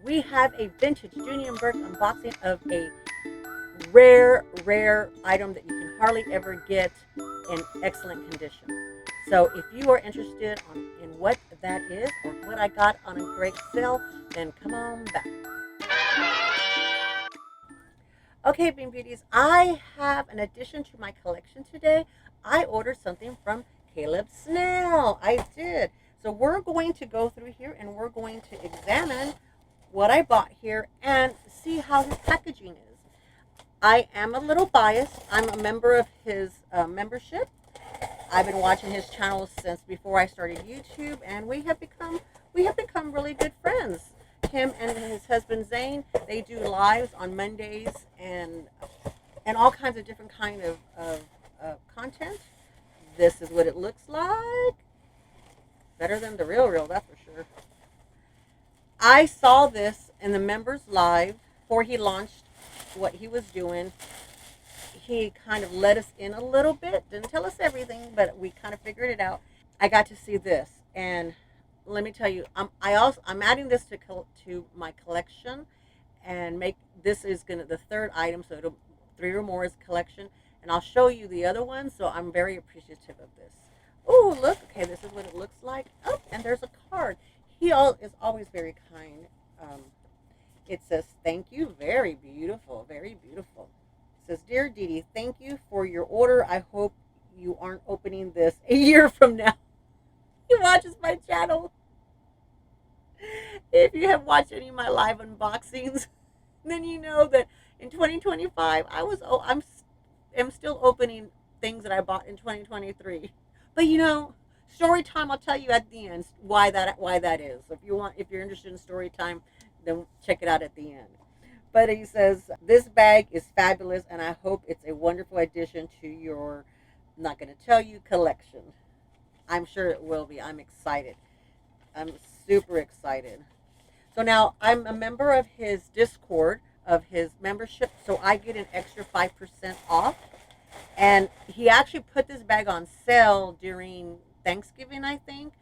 we have a vintage Dooney Bourke unboxing of a rare item that you can hardly ever get in excellent condition. So if you are interested in what that is or what I got on a great sale, then come on back. Okay, Bean Beauties, I have an addition to my collection today. I ordered something from Caleb Snell. I did. So we're going to go through here and we're going to examine what I bought here and see how his packaging is. I am a little biased. I'm a member of his membership. I've been watching his channel since before I started YouTube, and we have become really good friends. Him and his husband Zane, they do lives on Mondays and all kinds of different kind of content. This is what it looks like. Better than the real, that's for sure. I saw this in the members live before he launched what he was doing. He kind of let us in a little bit, didn't tell us everything, but we kind of figured it out. I got to see this, and let me tell you, I'm adding this to my collection, and make this is gonna the third item, so it'll three or more is collection, and I'll show you the other one. So I'm very appreciative of this. Oh, look, okay, this is what it looks like. Oh, and there's a card. Is always very kind. It says thank you, very beautiful, very beautiful. It says, dear Dee Dee, thank you for your order. I hope you aren't opening this a year from now. He watches my channel. If you have watched any of my live unboxings, then you know that in 2025 I'm still opening things that I bought in 2023. But story time, I'll tell you at the end why that is. So if you're interested in story time, then check it out at the end. But he says, this bag is fabulous and I hope it's a wonderful addition to your, I'm not going to tell you, collection. I'm sure it will be. I'm excited. I'm super excited. So now I'm a member of his Discord, of his membership, so I get an extra 5% off. And he actually put this bag on sale during Thanksgiving, I think,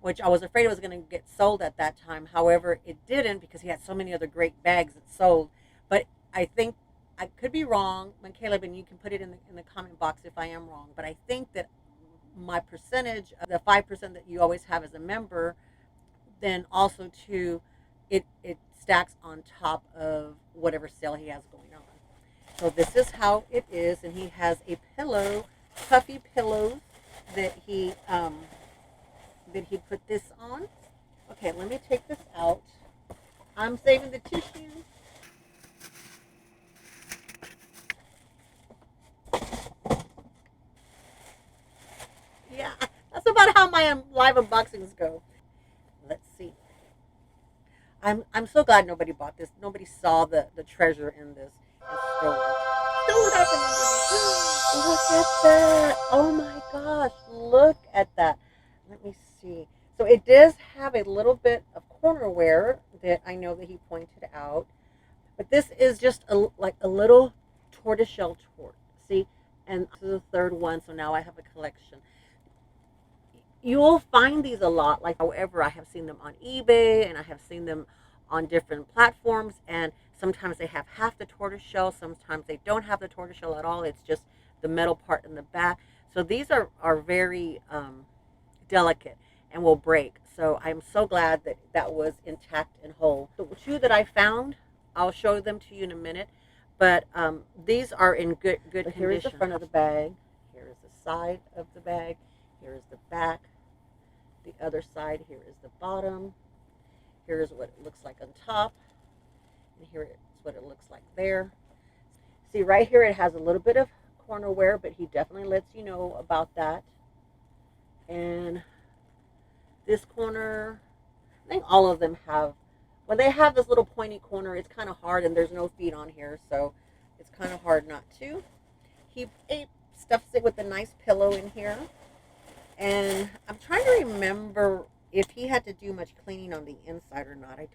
which I was afraid it was going to get sold at that time. However, it didn't because he had so many other great bags that sold. But I think I could be wrong, Caleb, and you can put it in the comment box if I am wrong. But I think that my percentage, the 5% that you always have as a member, then also too, it stacks on top of whatever sale he has going on. So this is how it is, and he has a pillow, puffy pillows that he put this on. Okay, let me take this out. I'm saving the tissue. Yeah, that's about how my live unboxings go. Let's see. I'm so glad nobody bought this. Nobody saw the treasure in this and stole it. Stole it from me. Look at that. Oh my gosh. Look at that. Let me see. So it does have a little bit of cornerware that I know that he pointed out. But this is just like a little tortoiseshell tort. See? And this is the third one, so now I have a collection. You'll find these a lot. Like, however, I have seen them on eBay and I have seen them on different platforms, and sometimes they have half the tortoise shell, sometimes they don't have the tortoise shell at all. It's just the metal part in the back. So these are very delicate and will break. So I'm so glad that that was intact and whole. The two that I found, I'll show them to you in a minute, but these are in good condition. Here is the front of the bag. Here is the side of the bag. Here is the back. The other side, here is the bottom. Here is what it looks like on top. And here is what it looks like there. See, right here it has a little bit of cornerware, but he definitely lets you know about that. And this corner, I think all of them have, when they have this little pointy corner, it's kind of hard, and there's no feet on here, so it's kind of hard not to. He stuffs it with a nice pillow in here. And I'm trying to remember if he had to do much cleaning on the inside or not. I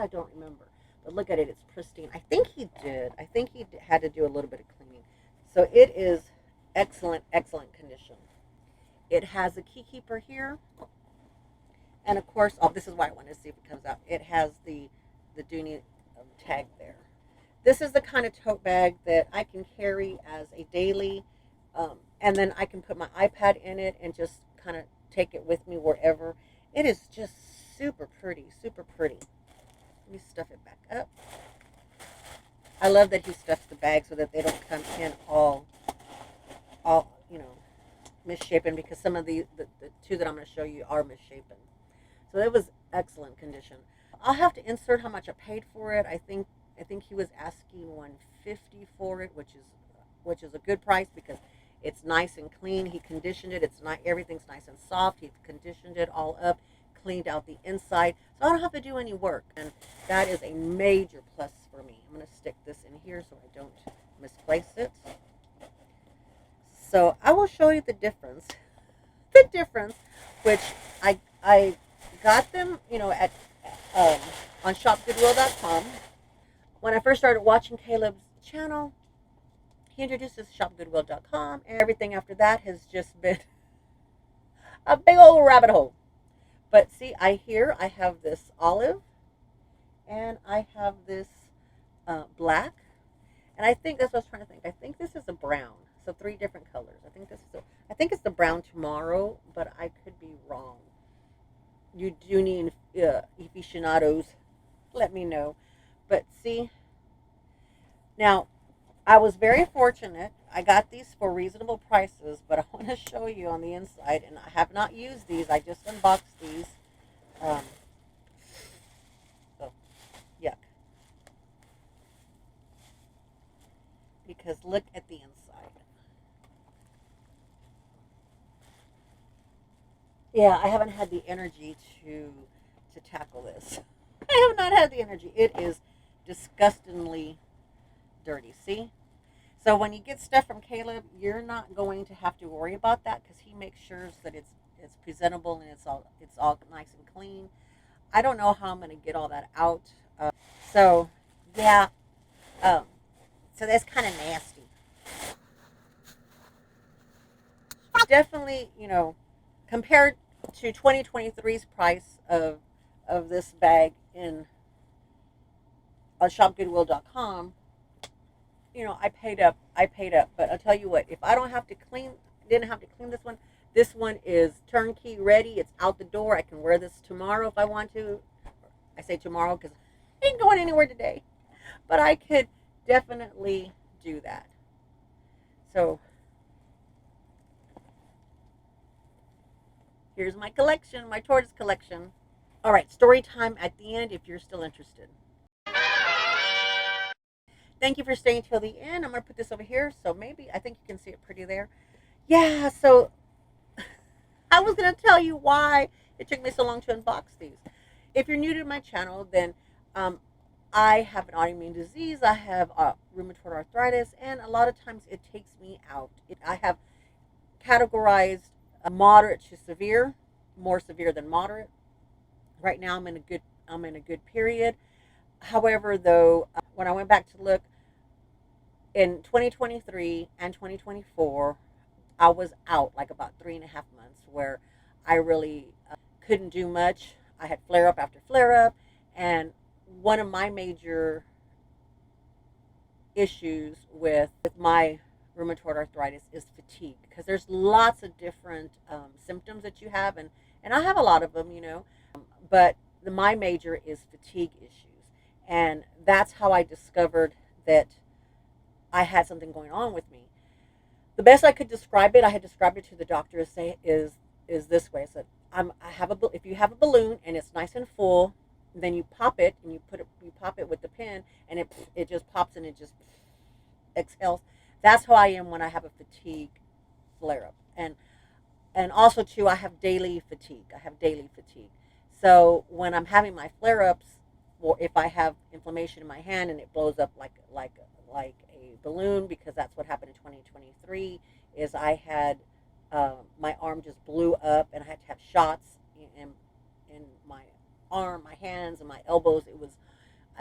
don't remember. But look at it, it's pristine. I think he did. I think he had to do a little bit of cleaning. So it is excellent condition. It has a key keeper here. And of course, this is why I wanted to see if it comes out. It has the the Dooney tag there. This is the kind of tote bag that I can carry as a daily, and then I can put my iPad in it and just kind of take it with me wherever. It is just super pretty, super pretty. Let me stuff it back up. I love that he stuffs the bag so that they don't come in all misshapen, because some of the two that I'm going to show you are misshapen. So it was excellent condition. I'll have to insert how much I paid for it. I think he was asking $150 for it, which is a good price because it's nice and clean. He conditioned it. It's not, everything's nice and soft. He conditioned it all up, cleaned out the inside, so I don't have to do any work, and that is a major plus for me. I'm going to stick this in here so I don't misplace it. So I will show you the difference. The difference, which I got them, at on shopgoodwill.com. When I first started watching Caleb's channel, he introduced us to shopgoodwill.com, and everything after that has just been a big old rabbit hole. But see, I have this olive, and I have this black, and I think that's what I was trying to think. I think this is a brown, so 3 different colors. I think it's the brown tomorrow, but I could be wrong. You Dooney aficionados, let me know. But see, now I was very fortunate. I got these for reasonable prices, but I want to show you on the inside, and I have not used these. I just unboxed these. Oh, yuck. Because look at the inside. Yeah, I haven't had the energy to tackle this. I have not had the energy. It is disgustingly dirty. See? So when you get stuff from Caleb, you're not going to have to worry about that, because he makes sure that it's presentable and it's all nice and clean. I don't know how I'm going to get all that out. So yeah, so that's kind of nasty. Definitely, compared to 2023's price of this bag on shopgoodwill.com, I paid up. But I'll tell you what, if I didn't have to clean this one is turnkey ready. It's out the door. I can wear this tomorrow if I want to. I say tomorrow because I ain't going anywhere today, but I could definitely do that. So here's my collection, my Tortoise collection. All right, story time at the end if you're still interested. Thank you for staying till the end. I'm going to put this over here, so maybe, I think you can see it pretty there. Yeah, so I was going to tell you why it took me so long to unbox these. If you're new to my channel, then I have an autoimmune disease. I have rheumatoid arthritis, and a lot of times it takes me out. I have categorized moderate to severe, more severe than moderate. Right now I'm in a good period. However, though, when I went back to look in 2023 and 2024, I was out like about 3.5 months where I really couldn't do much. I had flare up after flare up, and one of my major issues with my rheumatoid arthritis is fatigue, because there's lots of different symptoms that you have, and I have a lot of them, but my major is fatigue issues, and that's how I discovered that I had something going on with me. The best I could describe it, I had described it to the doctor is this way. I said, if you have a balloon and it's nice and full, then you pop it and you pop it with the pin, and it just pops and it just exhales. That's how I am when I have a fatigue flare up, and also too, I have daily fatigue. So when I'm having my flare ups, or if I have inflammation in my hand and it blows up like a balloon, because that's what happened in 2023, is I had my arm just blew up, and I had to have shots in my arm, my hands, and my elbows.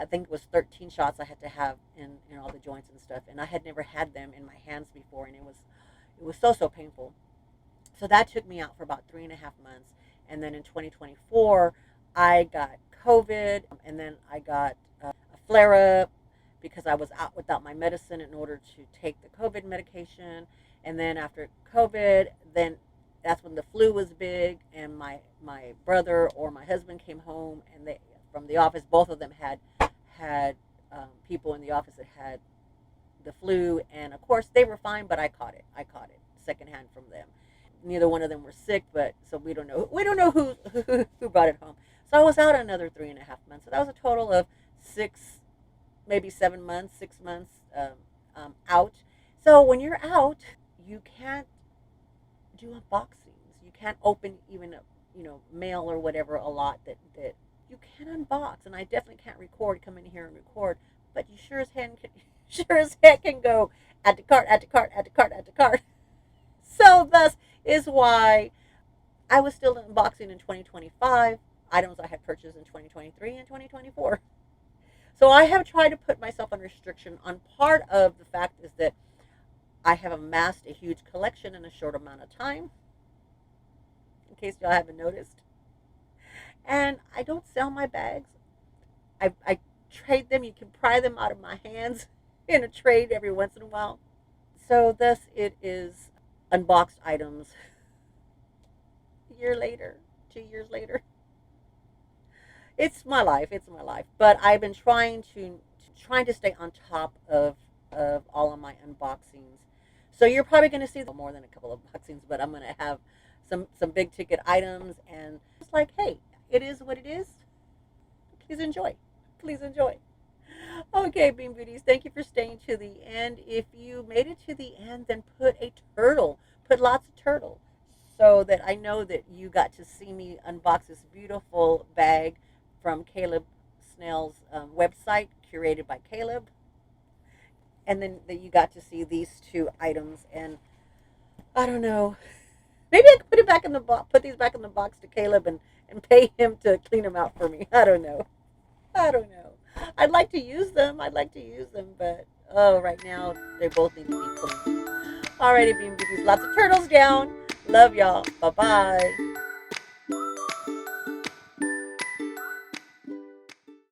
I think it was 13 shots I had to have in all the joints and stuff, and I had never had them in my hands before, and it was so painful. So that took me out for about 3.5 months, and then in 2024 I got COVID, and then I got a flare up because I was out without my medicine in order to take the COVID medication. And then after COVID, then that's when the flu was big, and my brother or my husband came home, and they from the office, both of them had people in the office that had the flu, and of course they were fine, but I caught it secondhand from them. Neither one of them were sick, but so we don't know who brought it home. So I was out another 3.5 months. So that was a total of 6, maybe 7 months, 6 months out. So when you're out, you can't do unboxings. You can't open even mail or whatever a lot that you can unbox. And I definitely can't come in here and record, but you sure as heck can go add to cart, add to cart, add to cart, add to cart. So thus is why I was still unboxing in 2025 items I had purchased in 2023 and 2024. So I have tried to put myself on restriction on part of the fact is that I have amassed a huge collection in a short amount of time, in case y'all haven't noticed. And I don't sell my bags. I trade them. You can pry them out of my hands in a trade every once in a while. So thus it is unboxed items a year later, 2 years later. It's my life. But I've been trying to stay on top of all of my unboxings. So you're probably going to see more than a couple of unboxings, but I'm going to have some big ticket items, and it's like, hey, it is what it is. Please enjoy. Please enjoy. Okay, Bean Beauties, thank you for staying to the end. If you made it to the end, then put a turtle. Put lots of turtle, so that I know that you got to see me unbox this beautiful bag from Caleb Snell's website, curated by Caleb. And then that you got to see these 2 items. And I don't know, maybe I could put these back in the box to Caleb and pay him to clean them out for me. I don't know. I'd like to use them, but right now they both need to be cleaned. Alrighty, Bean Beauties, lots of turtles down. Love y'all. Bye-bye.